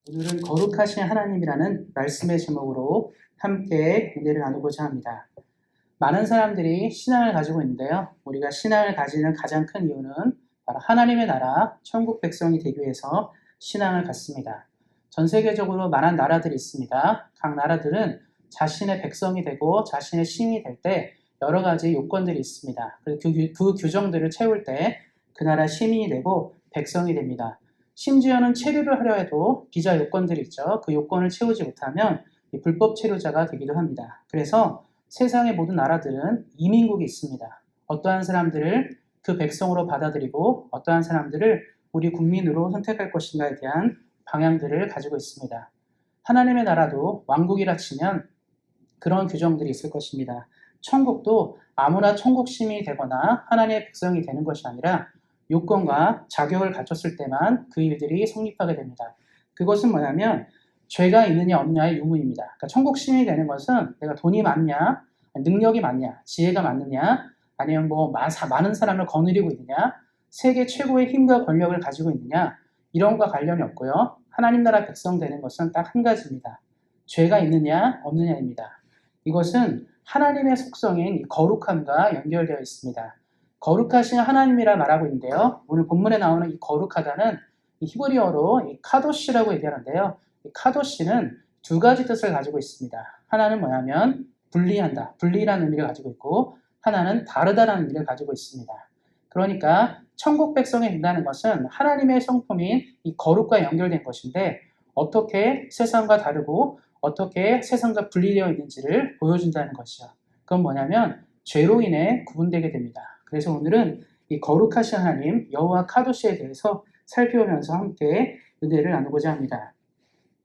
오늘은 거룩하신 하나님이라는 말씀의 제목으로 함께 은혜를 나누고자 합니다. 많은 사람들이 신앙을 가지고 있는데요. 우리가 신앙을 가지는 가장 큰 이유는 바로 하나님의 나라, 천국 백성이 되기 위해서 신앙을 갖습니다. 전 세계적으로 많은 나라들이 있습니다. 각 나라들은 자신의 백성이 되고 자신의 시민이 될 때 여러 가지 요건들이 있습니다. 그 규정들을 채울 때 그 나라 시민이 되고 백성이 됩니다. 심지어는 체류를 하려 해도 비자 요건들이 있죠. 그 요건을 채우지 못하면 불법 체류자가 되기도 합니다. 그래서 세상의 모든 나라들은 이민국이 있습니다. 어떠한 사람들을 그 백성으로 받아들이고 어떠한 사람들을 우리 국민으로 선택할 것인가에 대한 방향들을 가지고 있습니다. 하나님의 나라도 왕국이라 치면 그런 규정들이 있을 것입니다. 천국도 아무나 천국 시민이 되거나 하나님의 백성이 되는 것이 아니라 요건과 자격을 갖췄을 때만 그 일들이 성립하게 됩니다. 그것은 뭐냐면 죄가 있느냐 없느냐의 유무입니다. 그러니까 천국 시민이 되는 것은 내가 돈이 많냐, 능력이 많냐, 지혜가 많느냐, 아니면 많은 사람을 거느리고 있느냐, 세계 최고의 힘과 권력을 가지고 있느냐, 이런 것과 관련이 없고요. 하나님 나라 백성 되는 것은 딱 한 가지입니다. 죄가 있느냐 없느냐입니다. 이것은 하나님의 속성인 거룩함과 연결되어 있습니다. 거룩하신 하나님이라 말하고 있는데요. 오늘 본문에 나오는 이 거룩하다는 히브리어로 카도시라고 얘기하는데요. 이 카도시는 두 가지 뜻을 가지고 있습니다. 하나는 뭐냐면 분리한다, 분리라는 의미를 가지고 있고 하나는 다르다라는 의미를 가지고 있습니다. 그러니까 천국 백성이 된다는 것은 하나님의 성품인 이 거룩과 연결된 것인데 어떻게 세상과 다르고 어떻게 세상과 분리되어 있는지를 보여준다는 것이죠. 그건 뭐냐면 죄로 인해 구분되게 됩니다. 그래서 오늘은 이 거룩하신 하나님 여호와 카도시에 대해서 살펴보면서 함께 은혜를 나누고자 합니다.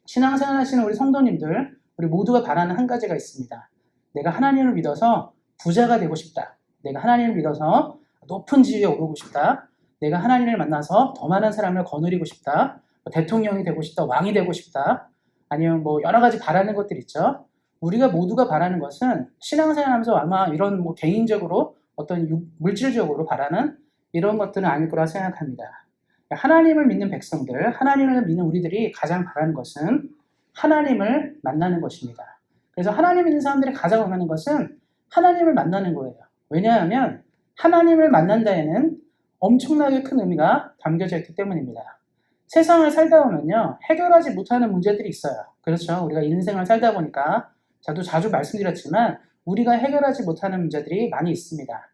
신앙생활 하시는 우리 성도님들, 우리 모두가 바라는 한 가지가 있습니다. 내가 하나님을 믿어서 부자가 되고 싶다. 내가 하나님을 믿어서 높은 지위에 오르고 싶다. 내가 하나님을 만나서 더 많은 사람을 거느리고 싶다. 대통령이 되고 싶다. 왕이 되고 싶다. 아니면 여러 가지 바라는 것들 있죠. 우리가 모두가 바라는 것은 신앙생활 하면서 아마 이런 개인적으로 어떤 물질적으로 바라는 이런 것들은 아닐 거라 생각합니다. 하나님을 믿는 백성들, 하나님을 믿는 우리들이 가장 바라는 것은 하나님을 만나는 것입니다. 그래서 하나님 믿는 사람들이 가장 원하는 것은 하나님을 만나는 거예요. 왜냐하면 하나님을 만난다에는 엄청나게 큰 의미가 담겨져 있기 때문입니다. 세상을 살다 보면요, 해결하지 못하는 문제들이 있어요. 그렇죠. 우리가 인생을 살다 보니까 저도 자주 말씀드렸지만 우리가 해결하지 못하는 문제들이 많이 있습니다.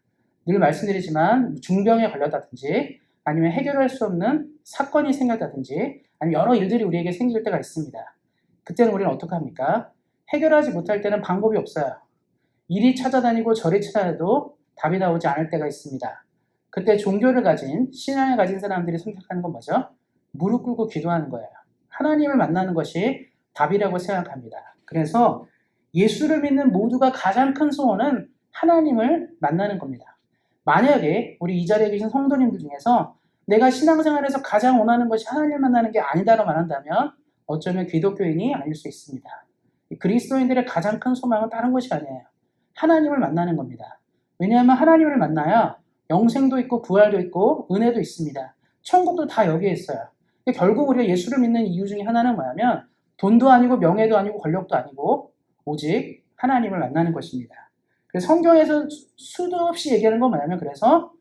늘 말씀드리지만 중병에 걸렸다든지 아니면 해결할 수 없는 사건이 생겼다든지 아니면 여러 일들이 우리에게 생길 때가 있습니다. 그때는 우리는 어떻게 합니까? 해결하지 못할 때는 방법이 없어요. 이리 찾아다니고 저리 찾아다녀도 답이 나오지 않을 때가 있습니다. 그때 종교를 가진, 신앙을 가진 사람들이 선택하는 건 뭐죠? 무릎 꿇고 기도하는 거예요. 하나님을 만나는 것이 답이라고 생각합니다. 그래서 예수를 믿는 모두가 가장 큰 소원은 하나님을 만나는 겁니다. 만약에 우리 이 자리에 계신 성도님들 중에서 내가 신앙생활에서 가장 원하는 것이 하나님을 만나는 게 아니다라고 말한다면 어쩌면 기독교인이 아닐 수 있습니다. 그리스도인들의 가장 큰 소망은 다른 것이 아니에요. 하나님을 만나는 겁니다. 왜냐하면 하나님을 만나야 영생도 있고 부활도 있고 은혜도 있습니다. 천국도 다 여기에 있어요. 결국 우리가 예수를 믿는 이유 중에 하나는 뭐냐면 돈도 아니고 명예도 아니고 권력도 아니고 오직 하나님을 만나는 것입니다. 그래서 성경에서 수도 없이 얘기하는 건 뭐냐면 그래서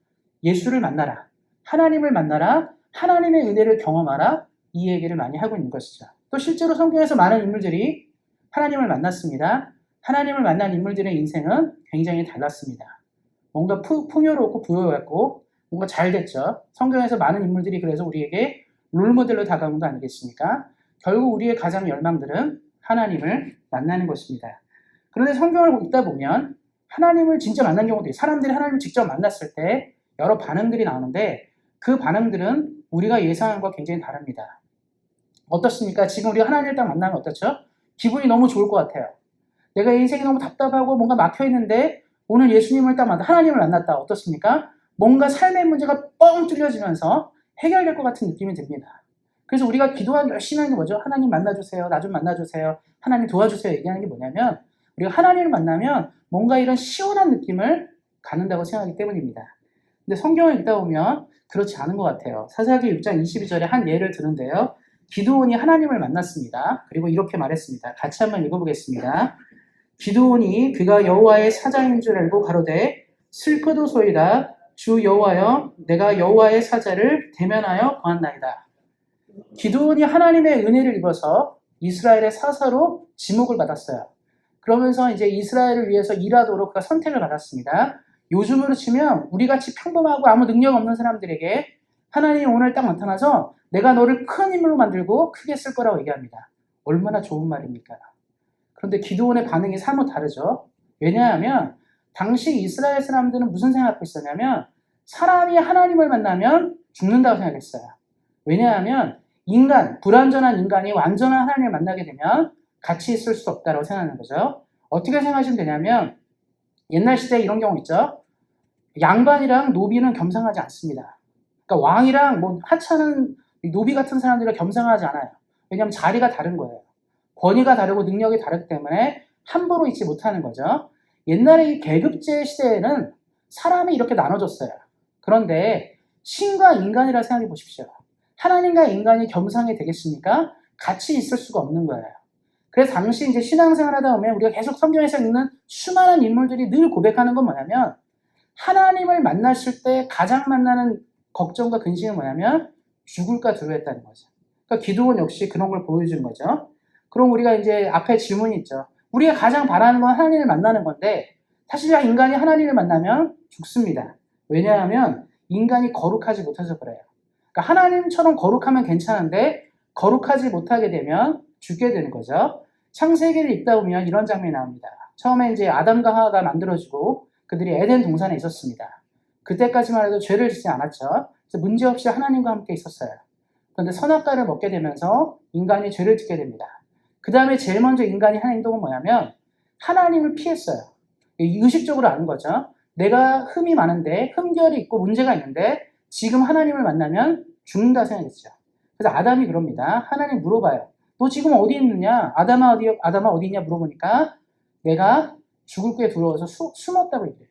예수를 만나라, 하나님을 만나라, 하나님의 은혜를 경험하라, 이 얘기를 많이 하고 있는 것이죠. 또 실제로 성경에서 많은 인물들이 하나님을 만났습니다. 하나님을 만난 인물들의 인생은 굉장히 달랐습니다. 뭔가 풍요롭고 부유했고 뭔가 잘 됐죠. 성경에서 많은 인물들이 그래서 우리에게 롤모델로 다가온 거 아니겠습니까? 결국 우리의 가장 열망들은 하나님을 만나는 것입니다. 그런데 성경을 읽다 보면 하나님을 진짜 만난 경우도 있어요. 사람들이 하나님을 직접 만났을 때 여러 반응들이 나오는데 그 반응들은 우리가 예상한 것과 굉장히 다릅니다. 어떻습니까? 지금 우리가 하나님을 딱 만나면 어떻죠? 기분이 너무 좋을 것 같아요. 내가 인생이 너무 답답하고 뭔가 막혀있는데 오늘 예수님을 딱 하나님을 만났다. 어떻습니까? 뭔가 삶의 문제가 뻥 뚫려지면서 해결될 것 같은 느낌이 듭니다. 그래서 우리가 기도하기 열심히 하는 게 뭐죠? 하나님 만나주세요. 나 좀 만나주세요. 하나님 도와주세요. 얘기하는 게 뭐냐면 우리가 하나님을 만나면 뭔가 이런 시원한 느낌을 갖는다고 생각하기 때문입니다. 근데 성경을 읽다 보면 그렇지 않은 것 같아요. 사사기 6장 22절에 한 예를 드는데요. 기드온이 하나님을 만났습니다. 그리고 이렇게 말했습니다. 같이 한번 읽어보겠습니다. 기드온이 그가 여호와의 사자인 줄 알고 가로되 슬프도소이다. 주 여호와여, 내가 여호와의 사자를 대면하여 보았나이다. 기드온이 하나님의 은혜를 입어서 이스라엘의 사사로 지목을 받았어요. 그러면서 이제 이스라엘을 위해서 일하도록 그가 선택을 받았습니다. 요즘으로 치면 우리같이 평범하고 아무 능력 없는 사람들에게 하나님이 오늘 딱 나타나서 내가 너를 큰 인물로 만들고 크게 쓸 거라고 얘기합니다. 얼마나 좋은 말입니까? 그런데 기드온의 반응이 사뭇 다르죠. 왜냐하면 당시 이스라엘 사람들은 무슨 생각하고 있었냐면 사람이 하나님을 만나면 죽는다고 생각했어요. 왜냐하면 인간, 불완전한 인간이 완전한 하나님을 만나게 되면 같이 있을 수 없다고 생각하는 거죠. 어떻게 생각하시면 되냐면 옛날 시대에 이런 경우 있죠. 양반이랑 노비는 겸상하지 않습니다. 그러니까 왕이랑 뭐 하찮은 노비 같은 사람들을 겸상하지 않아요. 왜냐하면 자리가 다른 거예요. 권위가 다르고 능력이 다르기 때문에 함부로 있지 못하는 거죠. 옛날에 이 계급제 시대에는 사람이 이렇게 나눠졌어요. 그런데 신과 인간이라 생각해 보십시오. 하나님과 인간이 겸상이 되겠습니까? 같이 있을 수가 없는 거예요. 그래서 당시 이제 신앙생활 하다 보면 우리가 계속 성경에서 읽는 수많은 인물들이 늘 고백하는 건 뭐냐면 하나님을 만났을 때 가장 만나는 걱정과 근심은 뭐냐면 죽을까 두려워했다는 거죠. 그러니까 기드온 역시 그런 걸 보여준 거죠. 그럼 우리가 이제 앞에 질문이 있죠. 우리가 가장 바라는 건 하나님을 만나는 건데 사실 인간이 하나님을 만나면 죽습니다. 왜냐하면 인간이 거룩하지 못해서 그래요. 그러니까 하나님처럼 거룩하면 괜찮은데 거룩하지 못하게 되면 죽게 되는 거죠. 창세기를 읽다 보면 이런 장면이 나옵니다. 처음에 이제 아담과 하와가 만들어지고 그들이 에덴 동산에 있었습니다. 그때까지만 해도 죄를 짓지 않았죠. 그래서 문제없이 하나님과 함께 있었어요. 그런데 선악과를 먹게 되면서 인간이 죄를 짓게 됩니다. 그 다음에 제일 먼저 인간이 한 행동은 뭐냐면 하나님을 피했어요. 의식적으로 아는 거죠. 내가 흠이 많은데 흠결이 있고 문제가 있는데 지금 하나님을 만나면 죽는다 생각했죠. 그래서 아담이 그럽니다. 하나님 물어봐요. 너 지금 어디 있느냐? 아담아 어디 있냐 물어보니까 내가 죽을 게 두려워서 숨었다고 얘기해요.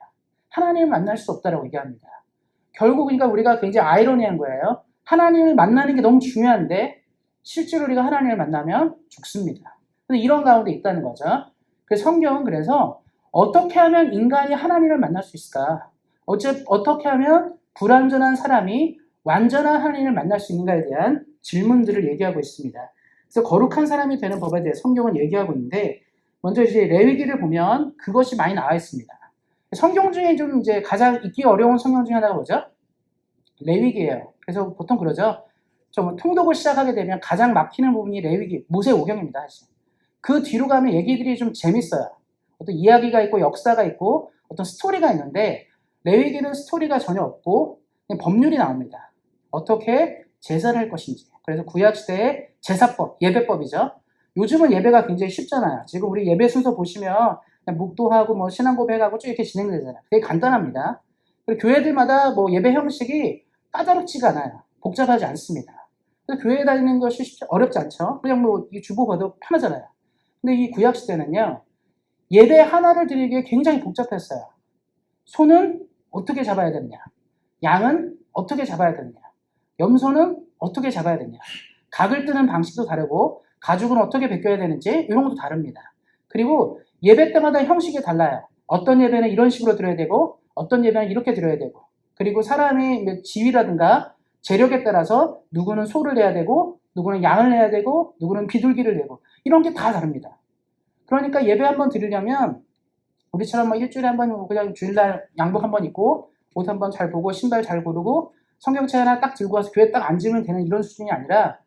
하나님을 만날 수 없다라고 얘기합니다. 결국 그러니까 우리가 굉장히 아이러니한 거예요. 하나님을 만나는 게 너무 중요한데 실제로 우리가 하나님을 만나면 죽습니다. 근데 이런 가운데 있다는 거죠. 그래서 성경은 그래서 어떻게 하면 인간이 하나님을 만날 수 있을까? 어떻게 하면 불완전한 사람이 완전한 하나님을 만날 수 있는가에 대한 질문들을 얘기하고 있습니다. 그래서 거룩한 사람이 되는 법에 대해 성경은 얘기하고 있는데 먼저 이제 레위기를 보면 그것이 많이 나와 있습니다. 성경 중에 좀 이제 가장 읽기 어려운 성경 중에 하나가 뭐죠? 레위기예요. 그래서 보통 그러죠. 좀 통독을 시작하게 되면 가장 막히는 부분이 레위기, 모세오경입니다. 사실. 그 뒤로 가면 얘기들이 좀 재밌어요. 어떤 이야기가 있고 역사가 있고 어떤 스토리가 있는데 레위기는 스토리가 전혀 없고 그냥 법률이 나옵니다. 어떻게 제사를 할 것인지. 그래서 구약시대의 제사법, 예배법이죠. 요즘은 예배가 굉장히 쉽잖아요. 지금 우리 예배 순서 보시면 그냥 묵도하고 뭐 신앙 고백하고 쭉 이렇게 진행되잖아요. 되게 간단합니다. 그리고 교회들마다 뭐 예배 형식이 까다롭지가 않아요. 복잡하지 않습니다. 그래서 교회 다니는 것이 어렵지 않죠. 그냥 뭐 주보 봐도 편하잖아요. 근데 이 구약시대는요. 예배 하나를 드리기에 굉장히 복잡했어요. 소는 어떻게 잡아야 되느냐. 양은 어떻게 잡아야 되느냐. 염소는 어떻게 잡아야 되느냐. 각을 뜨는 방식도 다르고 가죽은 어떻게 벗겨야 되는지 이런 것도 다릅니다. 그리고 예배 때마다 형식이 달라요. 어떤 예배는 이런 식으로 드려야 되고 어떤 예배는 이렇게 드려야 되고 그리고 사람의 지위라든가 재력에 따라서 누구는 소를 내야 되고 누구는 양을 내야 되고 누구는 비둘기를 내고 이런 게 다 다릅니다. 그러니까 예배 한번 드리려면 우리처럼 뭐 일주일에 한 번 그냥 주일날 양복 한번 입고 옷 한번 잘 보고 신발 잘 고르고 성경책 하나 딱 들고 와서 교회에 딱 앉으면 되는 이런 수준이 아니라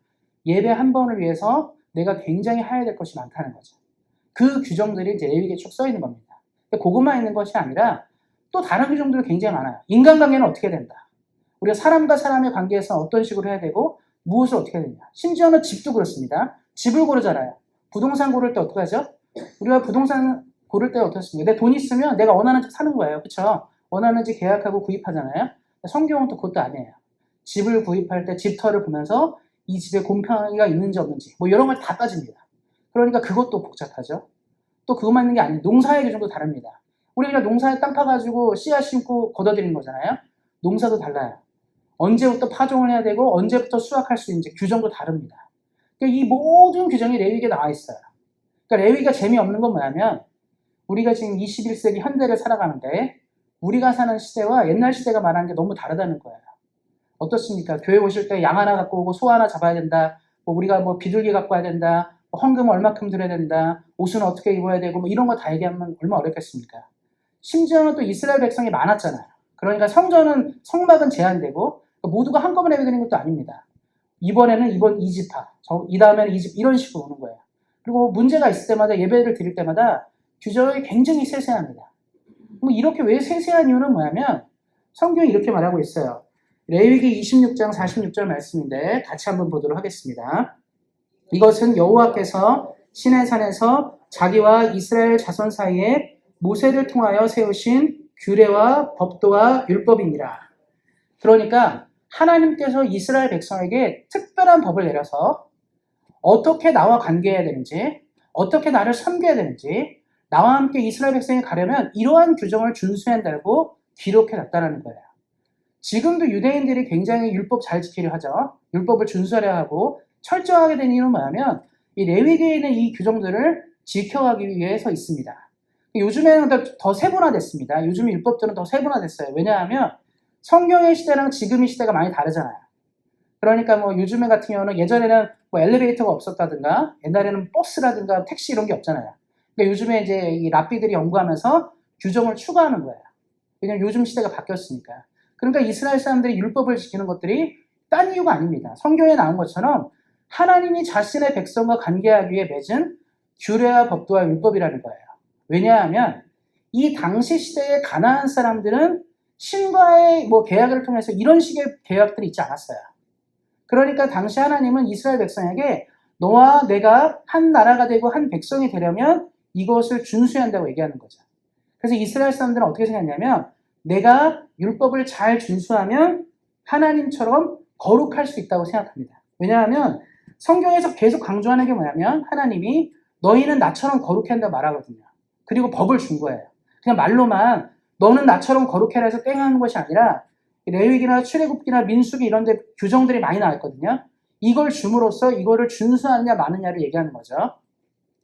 예배 한 번을 위해서 내가 굉장히 해야 될 것이 많다는 거죠. 그 규정들이 이제 레위기에 쭉 써 있는 겁니다. 그것만 있는 것이 아니라 또 다른 규정들이 굉장히 많아요. 인간관계는 어떻게 된다. 우리가 사람과 사람의 관계에서 어떤 식으로 해야 되고 무엇을 어떻게 해야 되냐. 심지어는 집도 그렇습니다. 집을 고르잖아요. 부동산 고를 때 어떻게 하죠? 우리가 부동산 고를 때 어떻습니까? 내 돈 있으면 내가 원하는 집 사는 거예요. 그렇죠? 원하는 집 계약하고 구입하잖아요. 성경은 또 그것도 아니에요. 집을 구입할 때 집터를 보면서 이 집에 곰팡이가 있는지 없는지 뭐 이런 걸 다 따집니다. 그러니까 그것도 복잡하죠. 또 그것만 있는 게 아니에요. 농사의 규정도 다릅니다. 우리가 농사에 땅 파가지고 씨앗 심고 걷어들이는 거잖아요. 농사도 달라요. 언제부터 파종을 해야 되고 언제부터 수확할 수 있는지 규정도 다릅니다. 그러니까 이 모든 규정이 레위기에 나와 있어요. 그러니까 레위기가 재미없는 건 뭐냐면 우리가 지금 21세기 현대를 살아가는데 우리가 사는 시대와 옛날 시대가 말하는 게 너무 다르다는 거예요. 어떻습니까? 교회 오실 때 양 하나 갖고 오고 소 하나 잡아야 된다. 뭐 우리가 뭐 비둘기 갖고 와야 된다. 뭐 헌금 얼마큼 드려야 된다. 옷은 어떻게 입어야 되고 뭐 이런 거 다 얘기하면 얼마나 어렵겠습니까? 심지어는 또 이스라엘 백성이 많았잖아요. 그러니까 성막은 제한되고 모두가 한꺼번에 드리는 것도 아닙니다. 이번에는 이번 2지파, 이 다음에는 2집 이런 식으로 오는 거예요. 그리고 문제가 있을 때마다 예배를 드릴 때마다 규정이 굉장히 세세합니다. 뭐 이렇게 왜 세세한 이유는 뭐냐면 성경이 이렇게 말하고 있어요. 레위기 26장 46절 말씀인데 같이 한번 보도록 하겠습니다. 이것은 여호와께서 시내산에서 자기와 이스라엘 자손 사이에 모세를 통하여 세우신 규례와 법도와 율법이니라. 그러니까 하나님께서 이스라엘 백성에게 특별한 법을 내려서 어떻게 나와 관계해야 되는지, 어떻게 나를 섬겨야 되는지, 나와 함께 이스라엘 백성이 가려면 이러한 규정을 준수해야 한다고 기록해 놨다는 거예요. 지금도 유대인들이 굉장히 율법 잘 지키려 하죠. 율법을 준수하려 하고 철저하게 된 이유는 뭐냐면 이 레위기에 있는 이 규정들을 지켜가기 위해서 있습니다. 요즘에는 더 세분화됐습니다. 요즘 율법들은 더 세분화됐어요. 왜냐하면 성경의 시대랑 지금의 시대가 많이 다르잖아요. 그러니까 뭐 요즘에 같은 경우는 예전에는 뭐 엘리베이터가 없었다든가 옛날에는 버스라든가 택시 이런 게 없잖아요. 그러니까 요즘에 이제 이 랍비들이 연구하면서 규정을 추가하는 거예요. 왜냐면 요즘 시대가 바뀌었으니까. 그러니까 이스라엘 사람들이 율법을 지키는 것들이 딴 이유가 아닙니다. 성경에 나온 것처럼 하나님이 자신의 백성과 관계하기 위해 맺은 규례와 법도와 율법이라는 거예요. 왜냐하면 이 당시 시대의 가나안 사람들은 신과의 뭐 계약을 통해서 이런 식의 계약들이 있지 않았어요. 그러니까 당시 하나님은 이스라엘 백성에게 너와 내가 한 나라가 되고 한 백성이 되려면 이것을 준수해야 한다고 얘기하는 거죠. 그래서 이스라엘 사람들은 어떻게 생각했냐면 내가 율법을 잘 준수하면 하나님처럼 거룩할 수 있다고 생각합니다. 왜냐하면 성경에서 계속 강조하는 게 뭐냐면 하나님이 너희는 나처럼 거룩해야 한다고 말하거든요. 그리고 법을 준 거예요. 그냥 말로만 너는 나처럼 거룩해라 해서 땡 하는 것이 아니라 레위기나 출애굽기나 민수기 이런 데 규정들이 많이 나와 있거든요. 이걸 줌으로써 이거를 준수하느냐 마느냐를 얘기하는 거죠.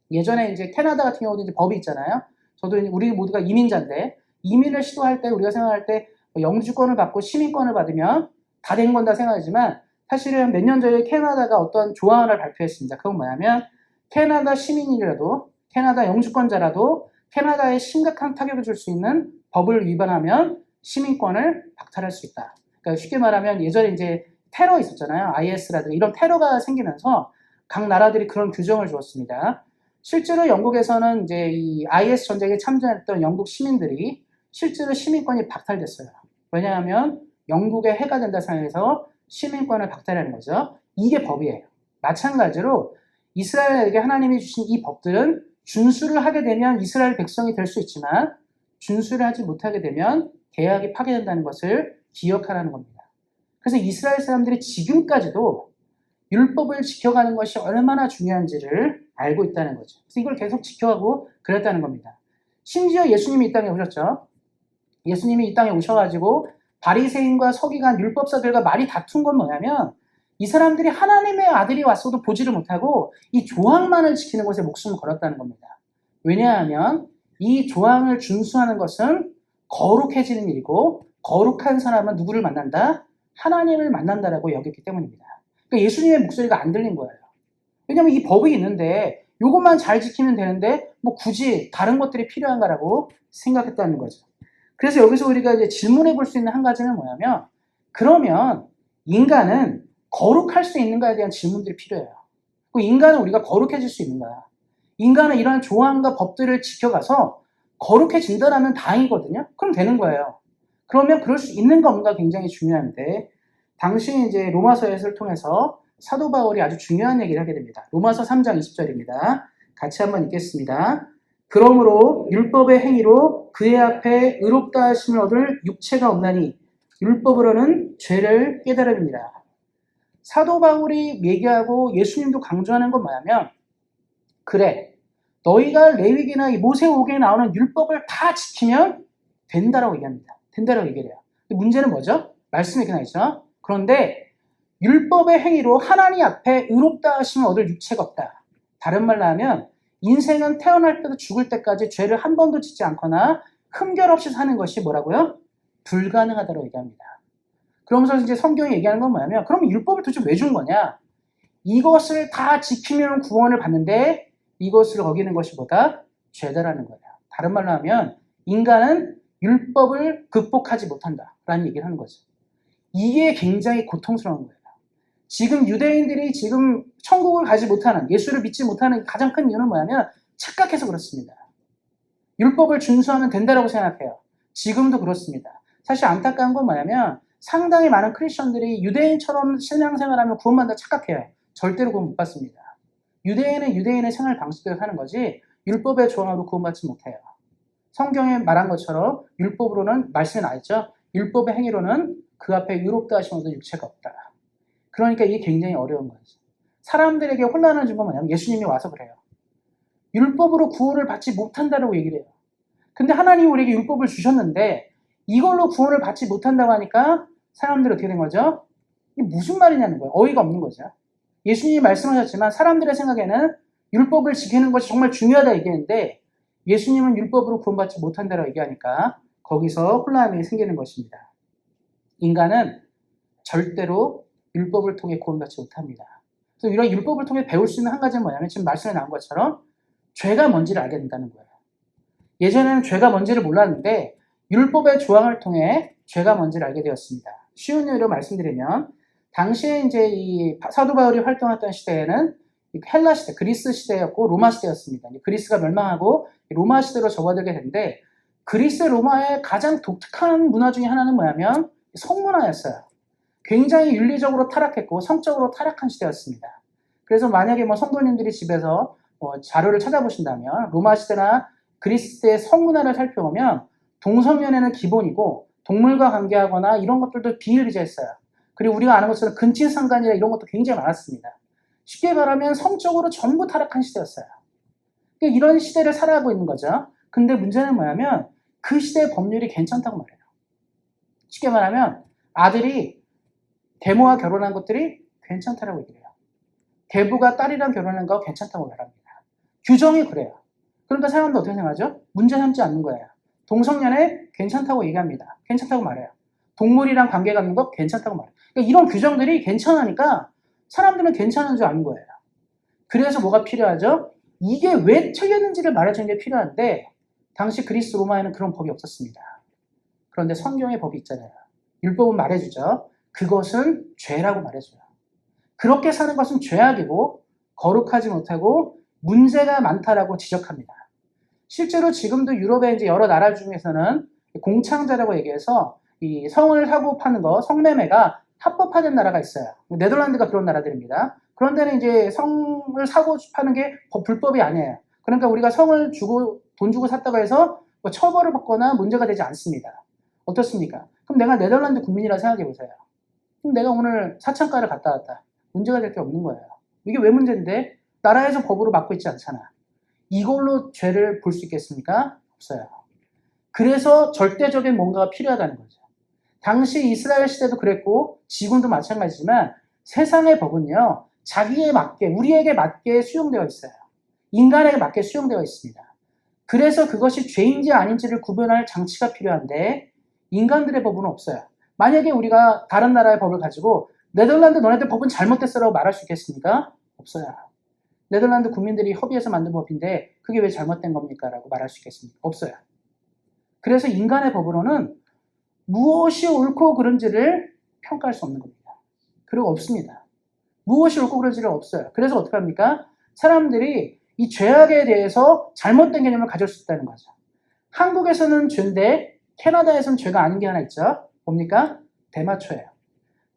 예전에 이제 캐나다 같은 경우도 이제 법이 있잖아요. 저도 우리 모두가 이민자인데 이민을 시도할 때 우리가 생각할 때 영주권을 받고 시민권을 받으면 다 된 건다 생각하지만 사실은 몇 년 전에 캐나다가 어떤 조항을 발표했습니다. 그건 뭐냐면 캐나다 시민이라도 캐나다 영주권자라도 캐나다에 심각한 타격을 줄 수 있는 법을 위반하면 시민권을 박탈할 수 있다. 그러니까 쉽게 말하면 예전에 이제 테러 있었잖아요. IS라든가 이런 테러가 생기면서 각 나라들이 그런 규정을 주었습니다. 실제로 영국에서는 이제 이 IS 전쟁에 참전했던 영국 시민들이 실제로 시민권이 박탈됐어요. 왜냐하면 영국에 해가 된다 생각해서 시민권을 박탈하는 거죠. 이게 법이에요. 마찬가지로 이스라엘에게 하나님이 주신 이 법들은 준수를 하게 되면 이스라엘 백성이 될 수 있지만 준수를 하지 못하게 되면 계약이 파괴된다는 것을 기억하라는 겁니다. 그래서 이스라엘 사람들이 지금까지도 율법을 지켜가는 것이 얼마나 중요한지를 알고 있다는 거죠. 그래서 이걸 계속 지켜가고 그랬다는 겁니다. 심지어 예수님이 이 땅에 오셨죠. 예수님이 이 땅에 오셔가지고 바리새인과 서기관 율법사들과 말이 다툰 건 뭐냐면 이 사람들이 하나님의 아들이 왔어도 보지를 못하고 이 조항만을 지키는 것에 목숨을 걸었다는 겁니다. 왜냐하면 이 조항을 준수하는 것은 거룩해지는 일이고 거룩한 사람은 누구를 만난다? 하나님을 만난다라고 여겼기 때문입니다. 그러니까 예수님의 목소리가 안 들린 거예요. 왜냐하면 이 법이 있는데 이것만 잘 지키면 되는데 뭐 굳이 다른 것들이 필요한가라고 생각했다는 거죠. 그래서 여기서 우리가 이제 질문해 볼 수 있는 한 가지는 뭐냐면 그러면 인간은 거룩할 수 있는가에 대한 질문들이 필요해요. 인간은 우리가 거룩해질 수 있는가? 인간은 이러한 조항과 법들을 지켜가서 거룩해진다라면 다행이거든요. 그럼 되는 거예요. 그러면 그럴 수 있는가 없는가 굉장히 중요한데 당시 이제 로마서에서를 통해서 사도 바울이 아주 중요한 얘기를 하게 됩니다. 로마서 3장 20절입니다. 같이 한번 읽겠습니다. 그러므로 율법의 행위로 그의 앞에 의롭다 하심을 얻을 육체가 없나니 율법으로는 죄를 깨달음이니라. 사도 바울이 얘기하고 예수님도 강조하는 건 뭐냐면 그래 너희가 레위기나 이 모세오경에 나오는 율법을 다 지키면 된다라고 얘기합니다. 된다라고 얘기를 해요. 문제는 뭐죠? 말씀이 이렇게 나있죠. 그런데 율법의 행위로 하나님 앞에 의롭다 하심을 얻을 육체가 없다. 다른 말로 하면 인생은 태어날 때도 죽을 때까지 죄를 한 번도 짓지 않거나 흠결 없이 사는 것이 뭐라고요? 불가능하다고 얘기합니다. 그러면서 이제 성경이 얘기하는 건 뭐냐면 그럼 율법을 도대체 왜 준 거냐? 이것을 다 지키면 구원을 받는데 이것을 어기는 것이 뭐다? 죄다라는 거예요. 다른 말로 하면 인간은 율법을 극복하지 못한다라는 얘기를 하는 거죠. 이게 굉장히 고통스러운 거예요. 지금 유대인들이 지금 천국을 가지 못하는, 예수를 믿지 못하는 가장 큰 이유는 뭐냐면 착각해서 그렇습니다. 율법을 준수하면 된다라고 생각해요. 지금도 그렇습니다. 사실 안타까운 건 뭐냐면 상당히 많은 크리스천들이 유대인처럼 신앙생활하면 구원받는다 착각해요. 절대로 구원 못 받습니다. 유대인은 유대인의 생활 방식대로 사는 거지 율법의 조항으로 구원받지 못해요. 성경에 말한 것처럼 율법으로는 말씀에 나있죠. 율법의 행위로는 그 앞에 의롭다 하심을 얻을 육체가 없다. 그러니까 이게 굉장히 어려운 거죠. 사람들에게 혼란을 준 건 뭐냐면 예수님이 와서 그래요. 율법으로 구원을 받지 못한다고 얘기를 해요. 근데 하나님이 우리에게 율법을 주셨는데 이걸로 구원을 받지 못한다고 하니까 사람들이 어떻게 된 거죠? 이게 무슨 말이냐는 거예요. 어이가 없는 거죠. 예수님이 말씀하셨지만 사람들의 생각에는 율법을 지키는 것이 정말 중요하다 얘기했는데 예수님은 율법으로 구원받지 못한다고 얘기하니까 거기서 혼란이 생기는 것입니다. 인간은 절대로 율법을 통해 구원받지 못합니다. 그래서 이런 율법을 통해 배울 수 있는 한 가지는 뭐냐면 지금 말씀에 나온 것처럼 죄가 뭔지를 알게 된다는 거예요. 예전에는 죄가 뭔지를 몰랐는데 율법의 조항을 통해 죄가 뭔지를 알게 되었습니다. 쉬운 예로 말씀드리면 당시에 이제 이 사도 바울이 활동했던 시대에는 헬라 시대, 그리스 시대였고 로마 시대였습니다. 그리스가 멸망하고 로마 시대로 접어들게 되는데 그리스 로마의 가장 독특한 문화 중에 하나는 뭐냐면 성문화였어요. 굉장히 윤리적으로 타락했고 성적으로 타락한 시대였습니다. 그래서 만약에 성도님들이 집에서 자료를 찾아보신다면 로마 시대나 그리스 시대의 성문화를 살펴보면 동성연애는 기본이고 동물과 관계하거나 이런 것들도 비윤리적이었어요. 그리고 우리가 아는 것처럼 근친상간이나 이런 것도 굉장히 많았습니다. 쉽게 말하면 성적으로 전부 타락한 시대였어요. 그러니까 이런 시대를 살아가고 있는 거죠. 근데 문제는 뭐냐면 그 시대의 법률이 괜찮다고 말해요. 쉽게 말하면 아들이 계모와 결혼한 것들이 괜찮다라고 얘기해요. 계부가 딸이랑 결혼한 거 괜찮다고 말합니다. 규정이 그래요. 그러니까 사람들 어떻게 생각하죠? 문제 삼지 않는 거예요. 동성연애 괜찮다고 얘기합니다. 괜찮다고 말해요. 동물이랑 관계 갖는 거 괜찮다고 말해요. 그러니까 이런 규정들이 괜찮으니까 사람들은 괜찮은 줄 아는 거예요. 그래서 뭐가 필요하죠? 이게 왜 틀렸는지를 말해주는 게 필요한데 당시 그리스 로마에는 그런 법이 없었습니다. 그런데 성경의 법이 있잖아요. 율법은 말해주죠. 그것은 죄라고 말해줘요. 그렇게 사는 것은 죄악이고 거룩하지 못하고 문제가 많다라고 지적합니다. 실제로 지금도 유럽의 이제 여러 나라 중에서는 공창자라고 얘기해서 이 성을 사고 파는 거, 성매매가 합법화된 나라가 있어요. 네덜란드가 그런 나라들입니다. 그런 데는 이제 성을 사고 파는 게 불법이 아니에요. 그러니까 우리가 성을 주고 돈 주고 샀다고 해서 처벌을 받거나 문제가 되지 않습니다. 어떻습니까? 그럼 내가 네덜란드 국민이라 생각해 보세요. 그럼 내가 오늘 사창가를 갔다 왔다. 문제가 될 게 없는 거예요. 이게 왜 문제인데? 나라에서 법으로 막고 있지 않잖아. 이걸로 죄를 볼 수 있겠습니까? 없어요. 그래서 절대적인 뭔가가 필요하다는 거죠. 당시 이스라엘 시대도 그랬고 지금도 마찬가지지만 세상의 법은요. 자기에 맞게, 우리에게 맞게 수용되어 있어요. 인간에게 맞게 수용되어 있습니다. 그래서 그것이 죄인지 아닌지를 구별할 장치가 필요한데 인간들의 법은 없어요. 만약에 우리가 다른 나라의 법을 가지고 네덜란드 너네들 법은 잘못됐어라고 말할 수 있겠습니까? 없어요. 네덜란드 국민들이 협의해서 만든 법인데 그게 왜 잘못된 겁니까? 라고 말할 수 있겠습니까? 없어요. 그래서 인간의 법으로는 무엇이 옳고 그른지를 평가할 수 없는 겁니다. 그리고 없습니다. 무엇이 옳고 그른지를 없어요. 그래서 어떻게 합니까? 사람들이 이 죄악에 대해서 잘못된 개념을 가질 수 있다는 거죠. 한국에서는 죄인데 캐나다에서는 죄가 아닌 게 하나 있죠. 뭡니까? 대마초예요.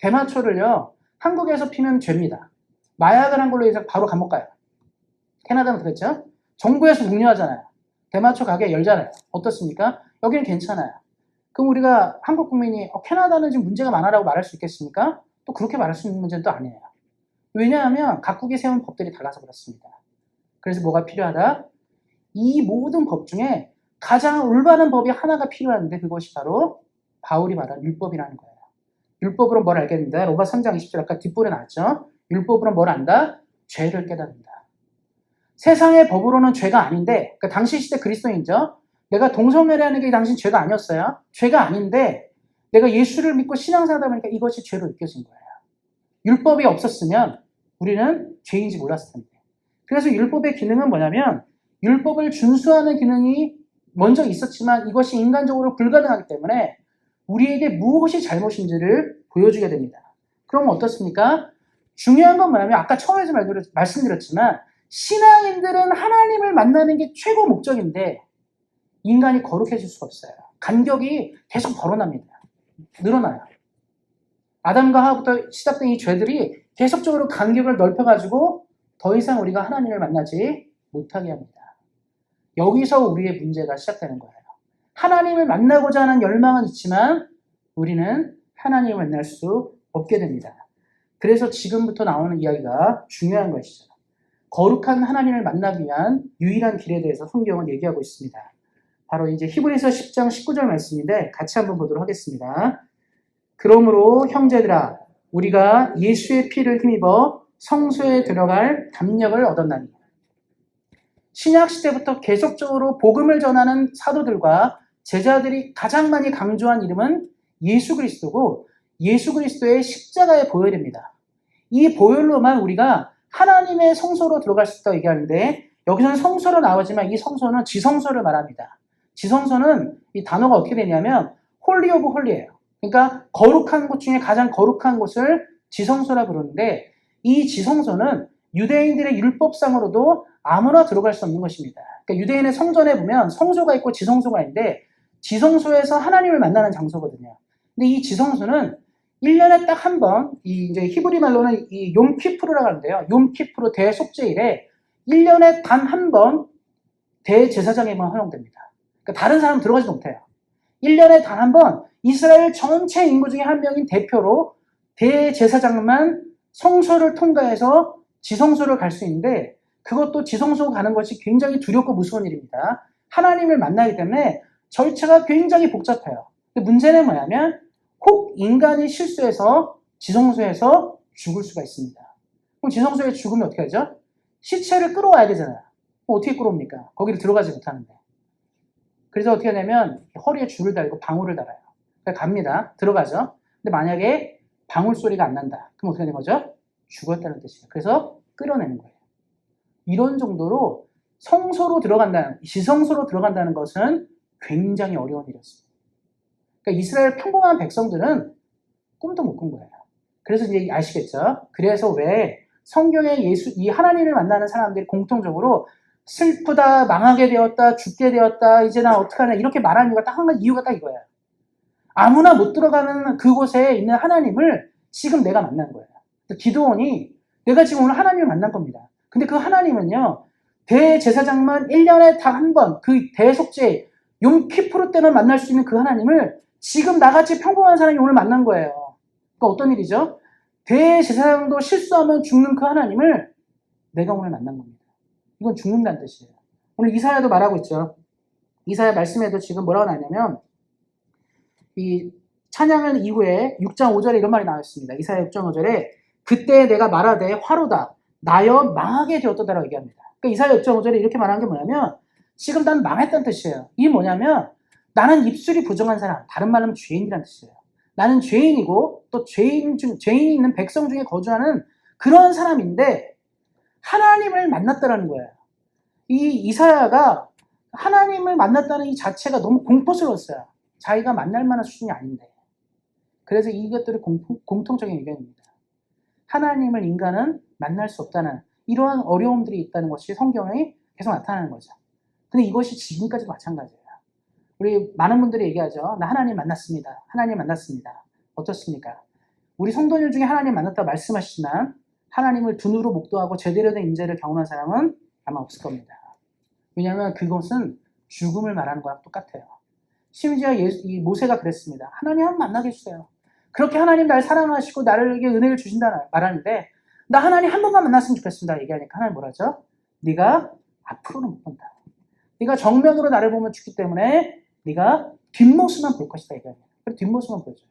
대마초를요. 한국에서 피면 죄입니다. 마약을 한 걸로 해서 바로 감옥 가요. 캐나다는 그랬죠? 정부에서 독려하잖아요. 대마초 가게 열잖아요. 어떻습니까? 여기는 괜찮아요. 그럼 우리가 한국 국민이 캐나다는 지금 문제가 많아라고 말할 수 있겠습니까? 또 그렇게 말할 수 있는 문제는 또 아니에요. 왜냐하면 각국이 세운 법들이 달라서 그렇습니다. 그래서 뭐가 필요하다? 이 모든 법 중에 가장 올바른 법이 하나가 필요한데 그것이 바로 바울이 말한 율법이라는 거예요. 율법으로 뭘 알겠는데 로마 3장 20절 아까 뒷부분에 나왔죠. 율법으로 뭘 안다? 죄를 깨닫는다. 세상의 법으로는 죄가 아닌데 그러니까 당시 시대 그리스도인이죠. 내가 동성애라는 게 당신 죄가 아니었어요. 죄가 아닌데 내가 예수를 믿고 신앙생활하다 보니까 이것이 죄로 느껴진 거예요. 율법이 없었으면 우리는 죄인지 몰랐을 텐데. 그래서 율법의 기능은 뭐냐면 율법을 준수하는 기능이 먼저 있었지만 이것이 인간적으로 불가능하기 때문에 우리에게 무엇이 잘못인지를 보여주게 됩니다. 그럼 어떻습니까? 중요한 건 뭐냐면 아까 처음에서 말씀드렸지만 신앙인들은 하나님을 만나는 게 최고 목적인데 인간이 거룩해질 수가 없어요. 간격이 계속 벌어납니다. 늘어나요. 아담과 하와부터 시작된 이 죄들이 계속적으로 간격을 넓혀가지고 더 이상 우리가 하나님을 만나지 못하게 합니다. 여기서 우리의 문제가 시작되는 거예요. 하나님을 만나고자 하는 열망은 있지만 우리는 하나님을 만날 수 없게 됩니다. 그래서 지금부터 나오는 이야기가 중요한 것이죠. 거룩한 하나님을 만나기 위한 유일한 길에 대해서 성경은 얘기하고 있습니다. 바로 이제 히브리서 10장 19절 말씀인데 같이 한번 보도록 하겠습니다. 그러므로 형제들아 우리가 예수의 피를 힘입어 성소에 들어갈 담력을 얻었나니. 신약시대부터 계속적으로 복음을 전하는 사도들과 제자들이 가장 많이 강조한 이름은 예수 그리스도고 예수 그리스도의 십자가의 보혈입니다. 이 보혈로만 우리가 하나님의 성소로 들어갈 수 있다고 얘기하는데 여기서는 성소로 나오지만 이 성소는 지성소를 말합니다. 지성소는 이 단어가 어떻게 되냐면 홀리 오브 홀리예요. 그러니까 거룩한 곳 중에 가장 거룩한 곳을 지성소라 부르는데 이 지성소는 유대인들의 율법상으로도 아무나 들어갈 수 없는 것입니다. 그러니까 유대인의 성전에 보면 성소가 있고 지성소가 있는데 지성소에서 하나님을 만나는 장소거든요. 근데 이 지성소는 1년에 딱 한 번, 이제 히브리 말로는 이 욤키프르라고 하는데요. 욤키프르 대속죄일에 1년에 단 한 번 대제사장에만 허용됩니다. 그러니까 다른 사람은 들어가지 못해요. 1년에 단 한 번 이스라엘 전체 인구 중에 한 명인 대표로 대제사장만 성소를 통과해서 지성소를 갈 수 있는데 그것도 지성소 가는 것이 굉장히 두렵고 무서운 일입니다. 하나님을 만나기 때문에 절차가 굉장히 복잡해요. 근데 문제는 뭐냐면 혹 인간이 실수해서 지성소에서 죽을 수가 있습니다. 그럼 지성소에 죽으면 어떻게 하죠? 시체를 끌어와야 되잖아요. 어떻게 끌어옵니까? 거기를 들어가지 못하는데. 그래서 어떻게 하냐면 허리에 줄을 달고 방울을 달아요. 그러니까 갑니다. 들어가죠. 근데 만약에 방울 소리가 안 난다. 그럼 어떻게 되는 거죠? 죽었다는 뜻이에요. 그래서 끌어내는 거예요. 이런 정도로 성소로 들어간다는, 지성소로 들어간다는 것은 굉장히 어려운 일이었습니다. 그러니까 이스라엘 평범한 백성들은 꿈도 못 꾼 거예요. 그래서 이제 아시겠죠? 그래서 왜 성경에 이 하나님을 만나는 사람들이 공통적으로 슬프다, 망하게 되었다, 죽게 되었다, 이제 나 어떡하냐 이렇게 말하는 이유가 딱 한 가지 이유가 딱 이거예요. 아무나 못 들어가는 그곳에 있는 하나님을 지금 내가 만난 거예요. 기드온이 내가 지금 오늘 하나님을 만난 겁니다. 근데 그 하나님은요, 대제사장만 1년에 단 한 번, 그 대속죄, 욤키프르 때만 만날 수 있는 그 하나님을 지금 나같이 평범한 사람이 오늘 만난 거예요. 그러니까 어떤 일이죠? 대제사장도 실수하면 죽는 그 하나님을 내가 오늘 만난 겁니다. 이건 죽는다는 뜻이에요. 오늘 이사야도 말하고 있죠. 이사야 말씀에도 지금 뭐라고 나왔냐면 이 찬양을 이후에 6장 5절에 이런 말이 나왔습니다. 이사야 6장 5절에 그때 내가 말하되 화로다 나여 망하게 되었다라고 얘기합니다. 그러니까 이사야 6장 5절에 이렇게 말하는 게 뭐냐면 지금 난 망했다는 뜻이에요. 이게 뭐냐면 나는 입술이 부정한 사람, 다른 말로 하면 죄인이라는 뜻이에요. 나는 죄인이고 또 죄인이 있는 백성 중에 거주하는 그런 사람인데 하나님을 만났다라는 거예요. 이 이사야가 하나님을 만났다는 이 자체가 너무 공포스러웠어요. 자기가 만날 만한 수준이 아닌데. 그래서 이것들이 공통적인 의견입니다. 하나님을 인간은 만날 수 없다는 이러한 어려움들이 있다는 것이 성경에 계속 나타나는 거죠. 근데 이것이 지금까지도 마찬가지예요. 우리 많은 분들이 얘기하죠. 나 하나님 만났습니다. 하나님 만났습니다. 어떻습니까? 우리 성도님 중에 하나님 만났다고 말씀하시지만 하나님을 두 눈으로 목도하고 제대로 된 인재를 경험한 사람은 아마 없을 겁니다. 왜냐하면 그것은 죽음을 말하는 거랑 똑같아요. 심지어 이 모세가 그랬습니다. 하나님 한 번 만나게 해주세요. 그렇게 하나님 날 사랑하시고 나를 은혜를 주신다 말하는데 나 하나님 한 번만 만났으면 좋겠습니다. 얘기하니까 하나님 뭐라죠? 네가 앞으로는 못 본다. 네가 정면으로 나를 보면 죽기 때문에 네가 뒷모습만 볼 것이다. 얘기합니다. 그래서 뒷모습만 보여줘요.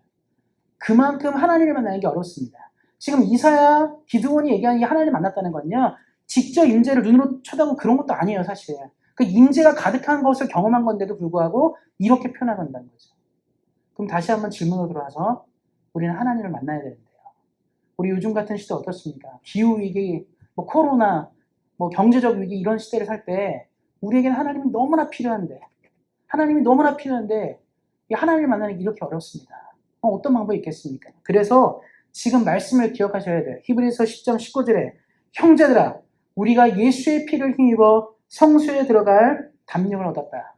그만큼 하나님을 만나는 게 어렵습니다. 지금 이사야, 기드온이 얘기하는 게 하나님을 만났다는 건요, 직접 임재를 눈으로 쳐다보고 그런 것도 아니에요, 사실. 그 임재가 가득한 것을 경험한 건데도 불구하고 이렇게 표현한다는 거죠. 그럼 다시 한번 질문으로 돌아와서 우리는 하나님을 만나야 되는데요. 우리 요즘 같은 시대 어떻습니까? 기후위기, 뭐 코로나, 뭐 경제적 위기 이런 시대를 살 때 우리에게는 하나님이 너무나 필요한데 이 하나님을 만나는 게 이렇게 어렵습니다. 어떤 방법이 있겠습니까? 그래서 지금 말씀을 기억하셔야 돼요. 히브리서 10장 19절에 형제들아 우리가 예수의 피를 힘입어 성소에 들어갈 담력을 얻었다.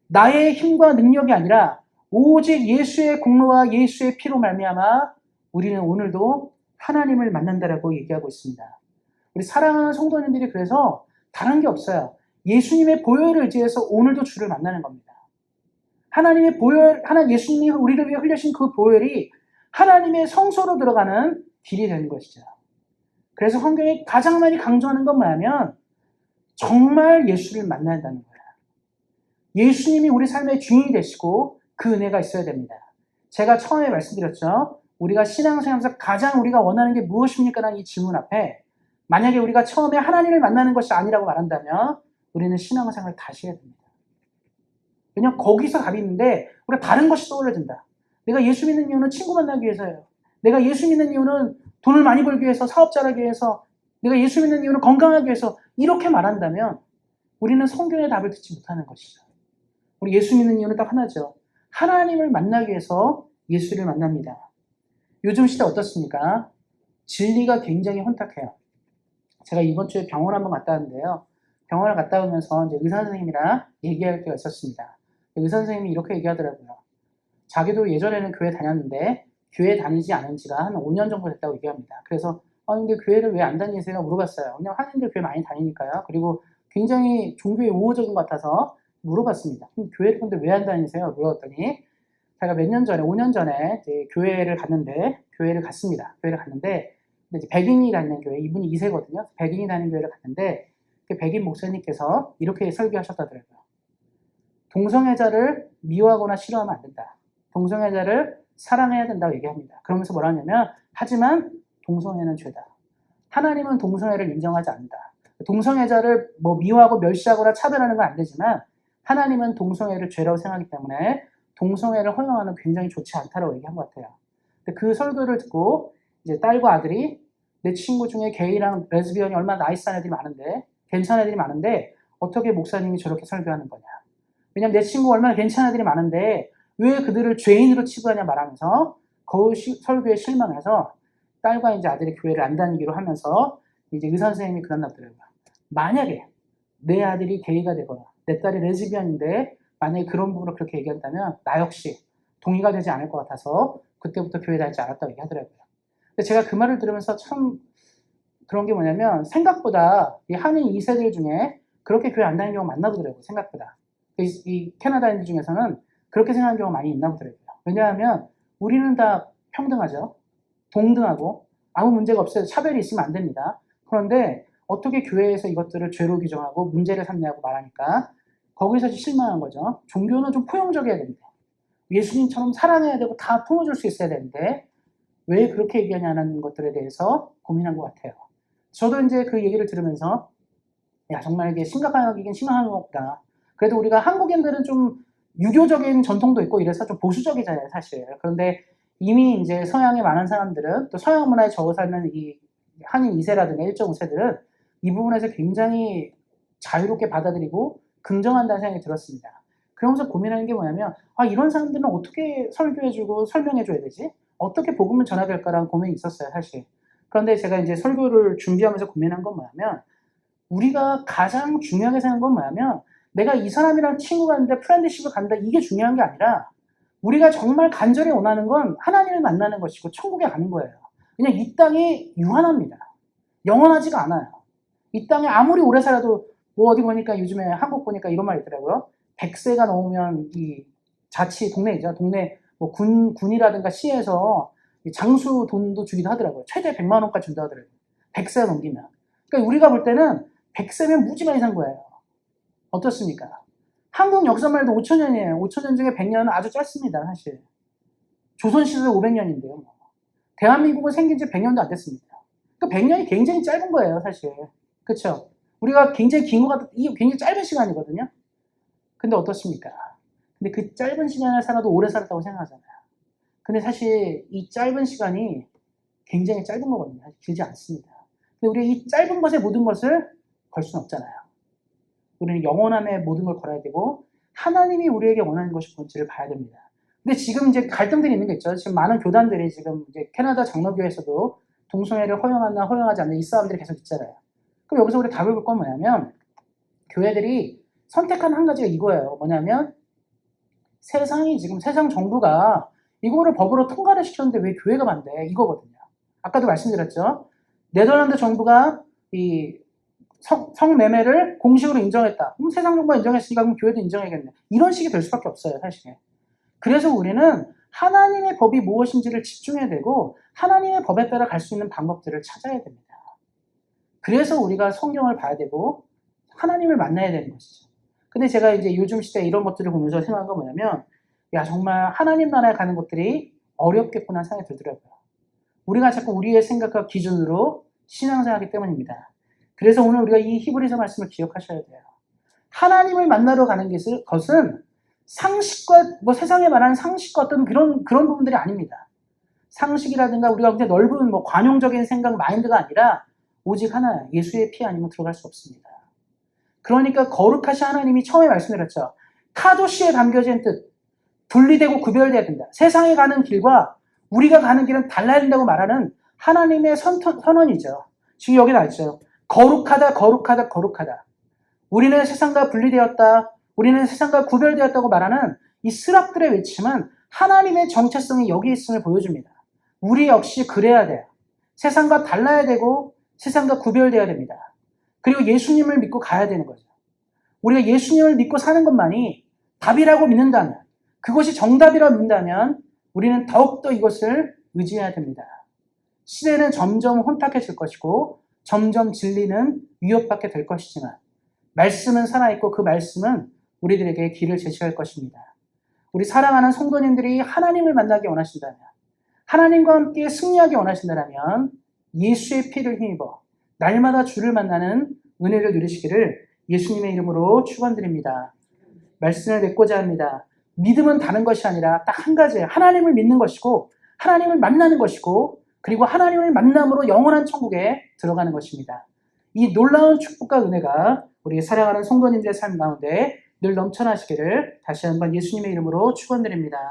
나의 힘과 능력이 아니라 오직 예수의 공로와 예수의 피로 말미암아 우리는 오늘도 하나님을 만난다라고 얘기하고 있습니다. 우리 사랑하는 성도님들이 그래서 다른 게 없어요. 예수님의 보혈을 의지해서 오늘도 주를 만나는 겁니다. 하나님의 보혈, 예수님이 우리를 위해 흘리신 그 보혈이 하나님의 성소로 들어가는 길이 되는 것이죠. 그래서 성경이 가장 많이 강조하는 건 뭐냐면 정말 예수를 만나야 한다는 거예요. 예수님이 우리 삶의 주인이 되시고 그 은혜가 있어야 됩니다. 제가 처음에 말씀드렸죠. 우리가 신앙생활에서 가장 우리가 원하는 게 무엇입니까? 라는 이 질문 앞에 만약에 우리가 처음에 하나님을 만나는 것이 아니라고 말한다면 우리는 신앙생활을 다시 해야 됩니다. 왜냐하면 거기서 답이 있는데 우리가 다른 것이 떠올려진다. 내가 예수 믿는 이유는 친구 만나기 위해서예요. 내가 예수 믿는 이유는 돈을 많이 벌기 위해서, 사업 잘하기 위해서, 내가 예수 믿는 이유는 건강하기 위해서 이렇게 말한다면 우리는 성경의 답을 듣지 못하는 것이죠. 우리 예수 믿는 이유는 딱 하나죠. 하나님을 만나기 위해서 예수를 만납니다. 요즘 시대 어떻습니까? 진리가 굉장히 혼탁해요. 제가 이번 주에 병원 한번 갔다 왔는데요. 병원을 갔다 오면서 이제 의사 선생님이랑 얘기할 때가 있었습니다. 의사 선생님이 이렇게 얘기하더라고요. 자기도 예전에는 교회 다녔는데 교회 다니지 않은 지가 한 5년 정도 됐다고 얘기합니다. 그래서 근데 교회를 왜 안 다니세요? 물어봤어요. 그냥 한인들 교회 많이 다니니까요. 그리고 굉장히 종교에 우호적인 것 같아서 물어봤습니다. 교회를 근데 왜 안 다니세요? 물어봤더니 제가 몇 년 전에, 5년 전에 이제 교회를 갔습니다. 교회를 갔는데 이제 백인이 다니는 교회, 이분이 2세거든요. 백인이 다니는 교회를 갔는데 백인 목사님께서 이렇게 설교하셨다더라고요. 동성애자를 미워하거나 싫어하면 안 된다. 동성애자를 사랑해야 된다고 얘기합니다. 그러면서 뭐라 하냐면 하지만 동성애는 죄다. 하나님은 동성애를 인정하지 않는다. 동성애자를 뭐 미워하고 멸시하거나 차별하는 건 안 되지만 하나님은 동성애를 죄라고 생각하기 때문에 동성애를 허용하는 굉장히 좋지 않다라고 얘기한 것 같아요. 근데 그 설교를 듣고 이제 딸과 아들이 내 친구 중에 게이랑 레즈비언이 얼마나 나이스한 애들이 많은데 괜찮은 애들이 많은데 어떻게 목사님이 저렇게 설교하는 거냐. 왜냐면 내 친구가 얼마나 괜찮은 애들이 많은데 왜 그들을 죄인으로 취급하냐 말하면서 그 설교에 실망해서 딸과 이제 아들이 교회를 안 다니기로 하면서 이제 의사 선생님이 그런 답더라고요. 만약에 내 아들이 게이가 되거나 내 딸이 레즈비언인데 만약에 그런 부분으로 그렇게 얘기한다면 나 역시 동의가 되지 않을 것 같아서 그때부터 교회 다니지 않았다고 얘기하더라고요. 근데 제가 그 말을 들으면서 참 그런 게 뭐냐면 생각보다 이 한인 2세들 중에 그렇게 교회 안 다니는 경우가 많나 보더라고요. 생각보다. 이 캐나다인들 중에서는 그렇게 생각하는 경우가 많이 있나 보더라고요. 왜냐하면 우리는 다 평등하죠. 동등하고 아무 문제가 없어요. 차별이 있으면 안 됩니다. 그런데 어떻게 교회에서 이것들을 죄로 규정하고 문제를 삼냐고 말하니까 거기서 실망한 거죠. 종교는 좀 포용적이어야 됩니다. 예수님처럼 사랑해야 되고 다 품어줄 수 있어야 되는데 왜 그렇게 얘기하냐는 것들에 대해서 고민한 것 같아요. 저도 이제 그 얘기를 들으면서 야 정말 이게 심각하긴 심각한 것 같다. 그래도 우리가 한국인들은 좀 유교적인 전통도 있고 이래서 좀 보수적이잖아요, 사실. 그런데 이미 이제 서양의 많은 사람들은 또 서양 문화에 적어 사는 이 한인 2세라든가 1.5세들은 이 부분에서 굉장히 자유롭게 받아들이고 긍정한다는 생각이 들었습니다. 그러면서 고민하는 게 뭐냐면 이런 사람들은 어떻게 설교해주고 설명해줘야 되지? 어떻게 복음을 전해야 될까라는 고민이 있었어요, 사실. 그런데 제가 이제 설교를 준비하면서 고민한 건 뭐냐면 우리가 가장 중요하게 생각한 건 뭐냐면 내가 이 사람이랑 친구가 있는데 프렌드십을 간다 이게 중요한 게 아니라 우리가 정말 간절히 원하는 건 하나님을 만나는 것이고 천국에 가는 거예요. 그냥 이 땅이 유한합니다. 영원하지가 않아요. 이 땅에 아무리 오래 살아도 뭐 어디 보니까 요즘에 한국 보니까 이런 말 있더라고요. 100세가 넘으면 이 자치 동네이죠. 동네 뭐 군이라든가 시에서 장수 돈도 주기도 하더라고요. 최대 100만 원까지 준다 하더라고요. 100세가 넘기면. 그러니까 우리가 볼 때는 100세면 무지 많이 산 거예요. 어떻습니까? 한국 역사만 해도 5,000년이에요. 5,000년 중에 100년은 아주 짧습니다, 사실. 조선시대 500년인데요. 대한민국은 생긴 지 100년도 안 됐습니다. 그 100년이 굉장히 짧은 거예요, 사실. 그렇죠? 우리가 굉장히 긴 것 같아, 이게 굉장히 짧은 시간이거든요. 근데 어떻습니까? 근데 그 짧은 시간을 살아도 오래 살았다고 생각하잖아요. 근데 사실 이 짧은 시간이 굉장히 짧은 거거든요. 길지 않습니다. 근데 우리가 이 짧은 것에 모든 것을 걸 수는 없잖아요. 우리는 영원함에 모든 걸 걸어야 되고 하나님이 우리에게 원하는 것이 뭔지를 봐야 됩니다. 근데 지금 이제 갈등들이 있는 게 있죠. 지금 많은 교단들이 지금 이제 캐나다 장로교에서도 동성애를 허용하나 허용하지 않나 이 싸움들이 계속 있잖아요. 그럼 여기서 우리 답을 볼 건 뭐냐면 교회들이 선택한 한 가지가 이거예요. 뭐냐면 세상이 지금 세상 정부가 이거를 법으로 통과를 시켰는데 왜 교회가 반대? 이거거든요. 아까도 말씀드렸죠. 네덜란드 정부가 이 성매매를 공식으로 인정했다. 그럼 세상 정부가 인정했으니까 그럼 교회도 인정해야겠네. 이런 식이 될 수밖에 없어요, 사실. 그래서 우리는 하나님의 법이 무엇인지를 집중해야 되고 하나님의 법에 따라 갈 수 있는 방법들을 찾아야 됩니다. 그래서 우리가 성경을 봐야 되고 하나님을 만나야 되는 것이죠. 근데 제가 이제 요즘 시대에 이런 것들을 보면서 생각한 건 뭐냐면 야 정말 하나님 나라에 가는 것들이 어렵겠구나 생각이 들더라고요. 우리가 자꾸 우리의 생각과 기준으로 신앙생활하기 때문입니다. 그래서 오늘 우리가 이 히브리서 말씀을 기억하셔야 돼요. 하나님을 만나러 가는 것은 상식과 뭐 세상에 말하는 상식과 어떤 그런 부분들이 아닙니다. 상식이라든가 우리가 굉장히 넓은 뭐 관용적인 생각 마인드가 아니라 오직 하나 예수의 피 아니면 들어갈 수 없습니다. 그러니까 거룩하신 하나님이 처음에 말씀드렸죠. 카도시에 담겨진 뜻 분리되고 구별돼야 된다. 세상에 가는 길과 우리가 가는 길은 달라야 된다고 말하는 하나님의 선언이죠. 지금 여기 나있죠. 거룩하다 거룩하다 거룩하다. 우리는 세상과 분리되었다. 우리는 세상과 구별되었다고 말하는 이 스락들의 외침은 하나님의 정체성이 여기 있음을 보여줍니다. 우리 역시 그래야 돼요. 세상과 달라야 되고 세상과 구별되어야 됩니다. 그리고 예수님을 믿고 가야 되는 거죠. 우리가 예수님을 믿고 사는 것만이 답이라고 믿는다면 그것이 정답이라고 믿는다면 우리는 더욱더 이것을 의지해야 됩니다. 시대는 점점 혼탁해질 것이고 점점 진리는 위협받게 될 것이지만 말씀은 살아있고 그 말씀은 우리들에게 길을 제시할 것입니다. 우리 사랑하는 성도님들이 하나님을 만나기 원하신다면 하나님과 함께 승리하기 원하신다면 예수의 피를 힘입어 날마다 주를 만나는 은혜를 누리시기를 예수님의 이름으로 축원드립니다. 말씀을 맺고자 합니다. 믿음은 다른 것이 아니라 딱 한 가지예요. 하나님을 믿는 것이고 하나님을 만나는 것이고 그리고 하나님을 만남으로 영원한 천국에 들어가는 것입니다. 이 놀라운 축복과 은혜가 우리 사랑하는 성도님들의 삶 가운데 늘 넘쳐나시기를 다시 한번 예수님의 이름으로 축원드립니다.